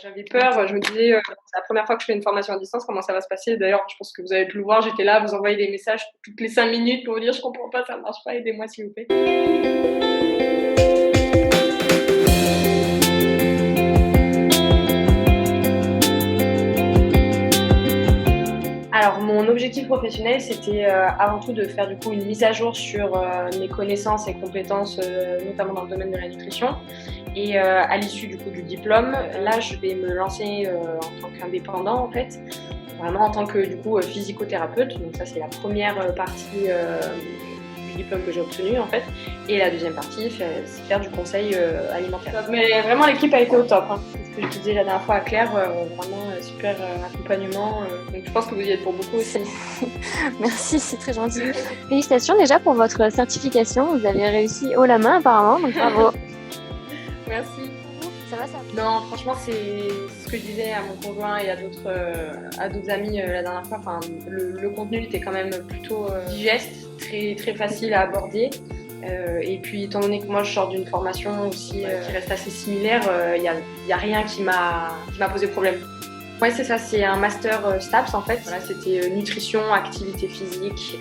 J'avais peur, je me disais, c'est la première fois que je fais une formation à distance, comment ça va se passer? D'ailleurs, je pense que vous avez pu le voir, j'étais là, vous envoyez des messages toutes les 5 minutes pour vous dire: «Je comprends pas, ça marche pas, aidez-moi s'il vous plaît». Alors mon objectif professionnel, c'était, avant tout de faire du coup une mise à jour sur, mes connaissances et compétences, notamment dans le domaine de la nutrition et à l'issue du coup du diplôme, là je vais me lancer, en tant qu'indépendant en fait, vraiment en tant que du coup, physicothérapeute. Donc ça c'est la première partie, du diplôme que j'ai obtenu en fait et la deuxième partie, c'est faire du conseil, alimentaire. Mais vraiment l'équipe a été au top, hein. C'est ce que je disais la dernière fois à Claire, vraiment, super, accompagnement, donc je pense que vous y êtes pour beaucoup aussi. Merci, c'est très gentil. Félicitations déjà pour votre certification. Vous avez réussi haut la main apparemment, donc bravo. Merci. Ça va, ça va? Non, franchement, c'est ce que je disais à mon conjoint et à d'autres amis la dernière fois. Enfin, le contenu était quand même plutôt digeste, très, très facile à aborder. Et puis, étant donné que moi, je sors d'une formation aussi qui reste assez similaire, il y a rien qui m'a posé problème. Ouais, c'est ça, c'est un master STAPS en fait. Voilà, c'était nutrition, activité physique,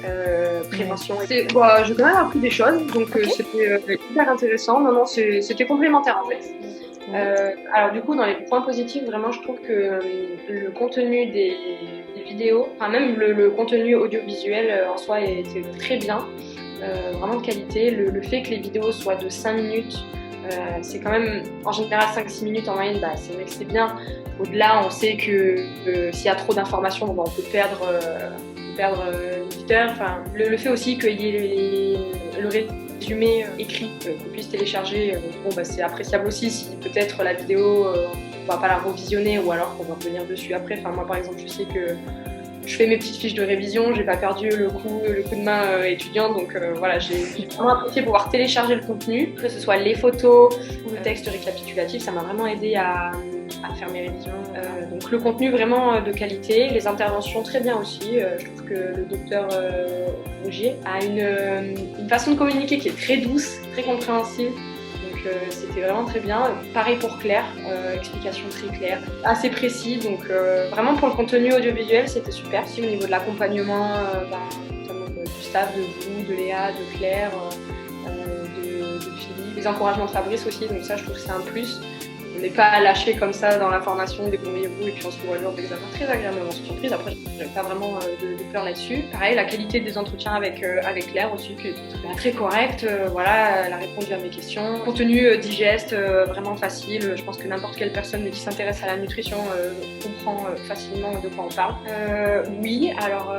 prévention. J'ai quand même appris des choses, donc c'était hyper intéressant. Non, c'était complémentaire en fait. Alors du coup, dans les points positifs, vraiment, je trouve que le contenu des vidéos, enfin même le contenu audiovisuel en soi était très bien, vraiment de qualité. Le fait que les vidéos soient de 5 minutes, c'est quand même en général 5-6 minutes en moyenne, c'est vrai que c'est bien. Au-delà, on sait que s'il y a trop d'informations, on peut perdre l'auditeur. Enfin, le fait aussi qu'il y ait le résumé écrit qu'on puisse télécharger, c'est appréciable aussi si peut-être la vidéo on va pas la revisionner ou alors qu'on va revenir dessus après. Enfin, moi par exemple, je sais que je fais mes petites fiches de révision, j'ai pas perdu le coup de main étudiant, donc voilà, j'ai vraiment apprécié pouvoir télécharger le contenu, que ce soit les photos ou le texte récapitulatif, ça m'a vraiment aidé à faire mes révisions. Donc le contenu vraiment de qualité, les interventions très bien aussi. Je trouve que le docteur Rogier a une façon de communiquer qui est très douce, très compréhensible. Donc c'était vraiment très bien. Pareil pour Claire, explication très claire, assez précis. Donc vraiment pour le contenu audiovisuel, c'était super. Si au niveau de l'accompagnement, notamment du staff, de vous, de Léa, de Claire, de Philippe, les encouragements de Fabrice aussi. Donc ça, je trouve que c'est un plus. On n'est pas lâché comme ça dans la formation, débrouillez-vous et puis on se trouve à jour d'examen. Très agréablement surprise. Après, je n'avais pas vraiment de peur là-dessus. Pareil, la qualité des entretiens avec Claire aussi, qui est très correcte. Voilà, elle a répondu à mes questions. Contenu digeste, vraiment facile. Je pense que n'importe quelle personne qui s'intéresse à la nutrition comprend facilement de quoi on parle. Oui, alors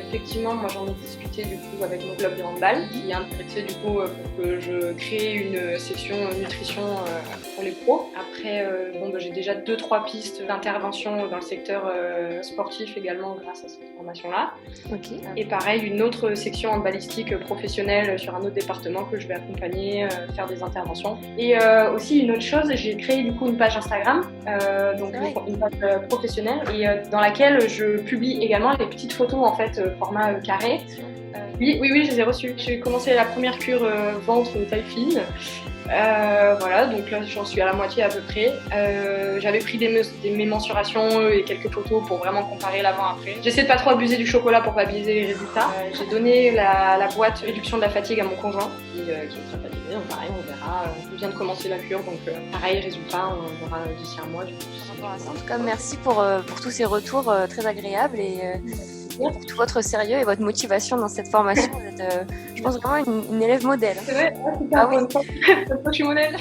effectivement, moi j'en ai discuté du coup avec mon club de handball qui est intéressé du coup pour que je crée une section nutrition pour les pros. Après, j'ai déjà 2-3 pistes d'intervention dans le secteur sportif également grâce à cette formation-là. Okay. Et pareil, une autre section en balistique professionnelle sur un autre département que je vais accompagner, faire des interventions. Et aussi une autre chose, j'ai créé du coup une page Instagram, donc une page professionnelle, et dans laquelle je publie également les petites photos en fait format carré. Oui, je les ai reçues. J'ai commencé la première cure ventre taille fine. Voilà, donc là j'en suis à la moitié à peu près. J'avais pris mes mensurations et quelques photos pour vraiment comparer l'avant-après. J'essaie de pas trop abuser du chocolat pour pas biaiser les résultats. J'ai donné la boîte réduction de la fatigue à mon conjoint qui est très fatigué, donc pareil on verra. Il vient de commencer la cure, donc pareil, résultat on verra d'ici un mois du coup. En tout cas, merci pour tous ces retours très agréables et pour tout votre sérieux et votre motivation dans cette formation. Vous êtes, je pense, vraiment une élève modèle. C'est vrai, c'est ça, oui. Je suis modèle.